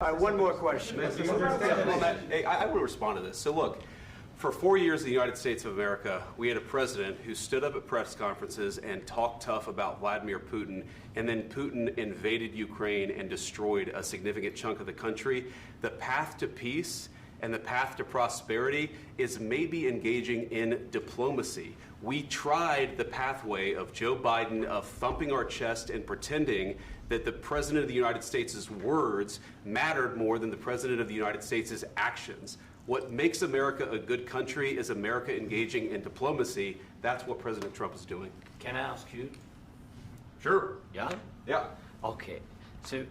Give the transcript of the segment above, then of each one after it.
All right, one more question. I want to respond to this. So look, for 4 years in the United States of America, we had a president who stood up at press conferences and talked tough about Vladimir Putin, and then Putin invaded Ukraine and destroyed a significant chunk of the country. The path to peace and the path to prosperity is maybe engaging in diplomacy. We tried the pathway of Joe Biden of thumping our chest and pretending that the President of the United States' words mattered more than the President of the United States' actions. What makes America a good country is America engaging in diplomacy. That's what President Trump is doing. Can I ask you? Sure. Yeah? Yeah. Okay. So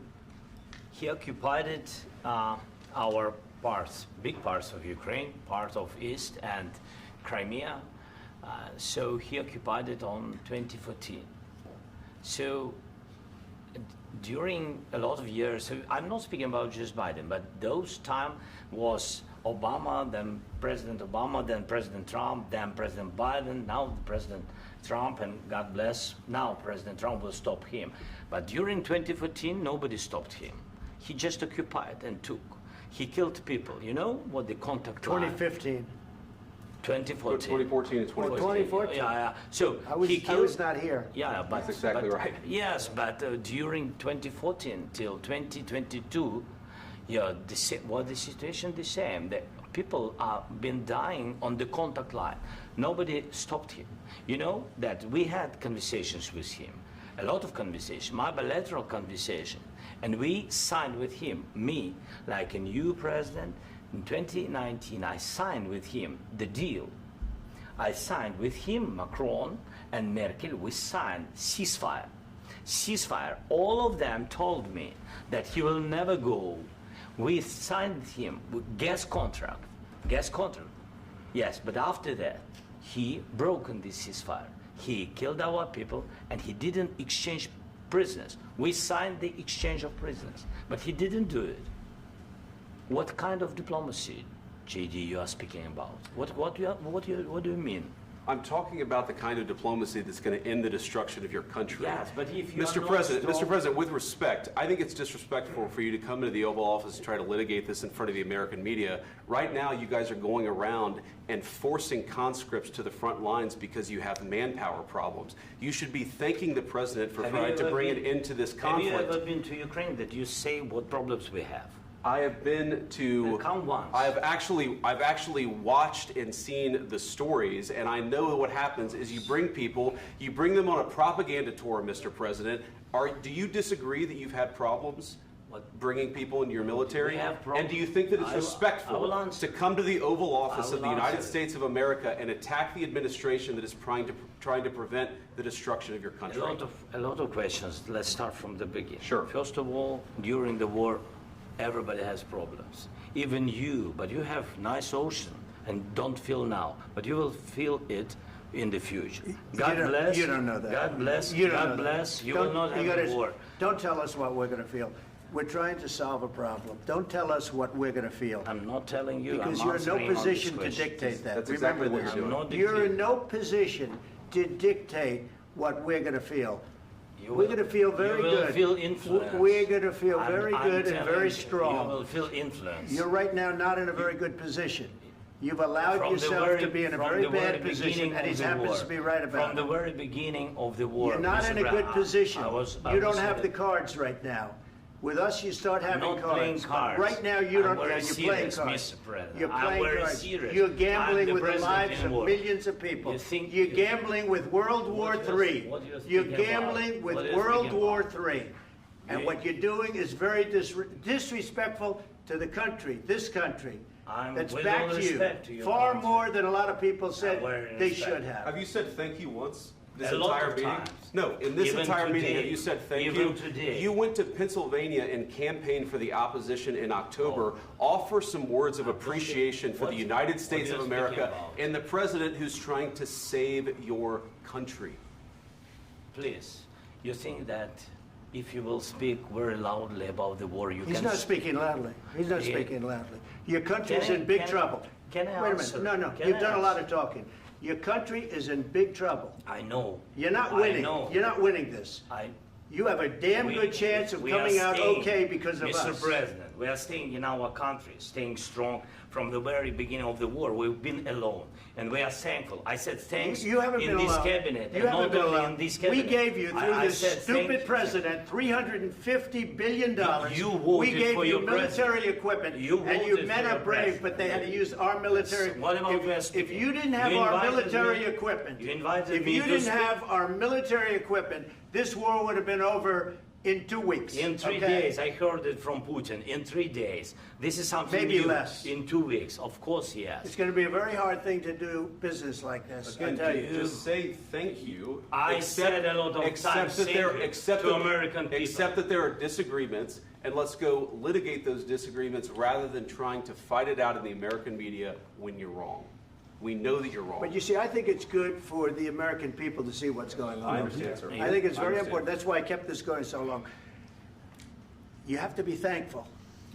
he occupied our parts, big parts of Ukraine, part of East and Crimea. So he occupied it on 2014. So during a lot of years, so I'm not speaking about just Biden, but those time was Obama, then President Obama, then President Trump, then President Biden, now President Trump, and God bless, now President Trump will stop him. But during 2014, nobody stopped him. He just occupied and took. He killed people. You know what the contact line? 2015. 2014. 2014 and 2015. 2014. Yeah. So I was not here. Yeah, but that's exactly right. Yes, but during 2014 till 2022, yeah, the situation the same. The people are been dying on the contact line. Nobody stopped him. You know that we had conversations with him, a lot of conversation, my bilateral conversation, and we signed with him, me, like a new president. In 2019, I signed with him the deal. I signed with him, Macron and Merkel, we signed ceasefire. Ceasefire. All of them told me that he will never go. We signed him with gas contract. Gas contract. Yes, but after that, he broken this ceasefire. He killed our people and he didn't exchange prisoners. We signed the exchange of prisoners, but he didn't do it. What kind of diplomacy, J.D., you are speaking about? What do you mean? I'm talking about the kind of diplomacy that's going to end the destruction of your country. Yes, but if you Mr. President, with respect, I think it's disrespectful for you to come into the Oval Office and try to litigate this in front of the American media. Right now, you guys are going around and forcing conscripts to the front lines because you have manpower problems. You should be thanking the President for trying to bring an end to this conflict. Have you ever been to Ukraine that you say what problems we have? I have been to. Count once. I've actually watched and seen the stories, and I know what happens is you bring them on a propaganda tour, Mr. President. Do you disagree that you've had problems bringing people into your military? And do you think that it's respectful to come to the Oval Office of the United States of America and attack the administration that is trying to prevent the destruction of your country? A lot of questions. Let's start from the beginning. Sure. First of all, during the war, everybody has problems, even you, but you have nice ocean and don't feel now, but you will feel it in the future. God bless. You don't know that. God bless. You God bless. You will not have a war. Don't tell us what we're going to feel. We're trying to solve a problem. Don't tell us what we're going to feel. I'm not telling you. Because you're in no position to dictate that. That's Remember exactly what this. you're doing. You're in no position to dictate what we're going to feel. We're going to feel very good. You will feel influence. We're going to feel very good and very strong. You will feel influence. You're right now not in a very good position. You've allowed yourself to be in a very bad position, and he happens to be right about it. From the very beginning of the war. You're not in a good position. You don't have the cards. cards right now. With us, you start having not cards. Playing cards. Right now, you don't. You're playing cards. Mr. President. You're playing cards. Serious. You're gambling with the lives of war. millions of people. You're gambling with World War III. You're gambling with World War III. And what you're doing is very disrespectful to the country, this country. That's back to you. Far more than a lot of people said they should have. Have you said thank you once? This a lot entire of meeting? times. No, in this Even entire today. meeting, have you said thank Even you? today. You went to Pennsylvania and campaigned for the opposition in October. Offer some words of appreciation for the United States of America and the president who's trying to save your country. Please, you think that if you will speak very loudly about the war, you can... He's not speaking loudly. He's not speaking loudly. Your country's in big trouble. Can I Wait a answer? minute. No. You've done a lot of talking. Your country is in big trouble. I know. You're not winning. I know. You're not winning this. You have a damn good chance of coming out okay because of us. Mr. President, We are staying in our country, staying strong from the very beginning of the war. We've been alone, and we are thankful. I said thanks You haven't in been this alone. cabinet, You and haven't not been only alone. in this cabinet. We gave you, through I this said thank stupid you. president, $350 billion. You voted we gave for you your military president. equipment, You and you voted men for are your brave, president. but they had to use our military. What about Vance? If you didn't have You our invited military me- equipment, you invited if me you to didn't speak- have our military equipment, this war would have been over in 2 weeks. In 3 okay? days, I heard it from Putin. In 3 days, this is something Maybe new. less. In 2 weeks, of course, yes. It's going to be a very hard thing to do business like this. I Again, tell you. just say thank you. I said a lot of times that there, thank you accept to that- American people. Accept that there are disagreements, and let's go litigate those disagreements rather than trying to fight it out in the American media when you're wrong. We know that you're wrong. But you see, I think it's good for the American people to see what's going on. I understand, sir. I think it's I very understand. important. That's why I kept this going so long. You have to be thankful.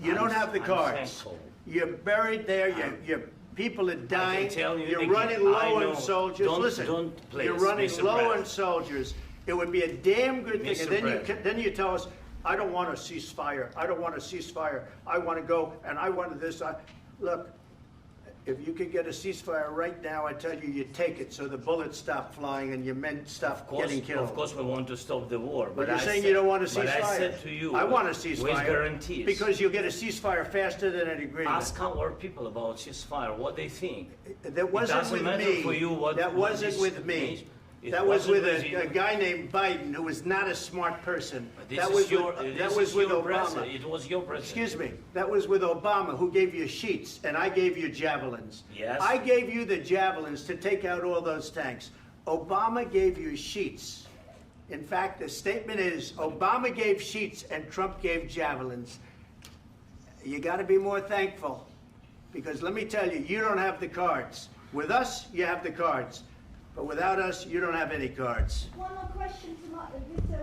You I'm- don't have the I'm cards. thankful. You're buried there. Your people are dying. tell you You're again, running I low know. on soldiers. Don't- Listen, don't please, you're running Mr. low on President. soldiers. It would be a damn good thing. Mr. And then President. then you tell us, I don't want a ceasefire. I don't want a ceasefire. I want to go and I want this. Look, if you could get a ceasefire right now, I tell you take it so the bullets stop flying and your men stop getting killed. Of course, we want to stop the war. But you're I saying said- you don't want a ceasefire. But I said to you, I want a with ceasefire. guarantees. Because you'll get a ceasefire faster than an agreement. Ask our people about ceasefire, what they think. That wasn't doesn't with matter me. for you what- That what wasn't this with me. means. It That was wasn't with with you. a guy named Biden who was not a smart person. This That is was your, with, this that was is with your Obama. president. It was your president. Excuse me. That was with Obama, who gave you sheets, and I gave you javelins. Yes. I gave you the javelins to take out all those tanks. Obama gave you sheets. In fact, the statement is Obama gave sheets and Trump gave javelins. You got to be more thankful, because let me tell you, you don't have the cards. With us, you have the cards. But without us, you don't have any cards. One more question to Mark.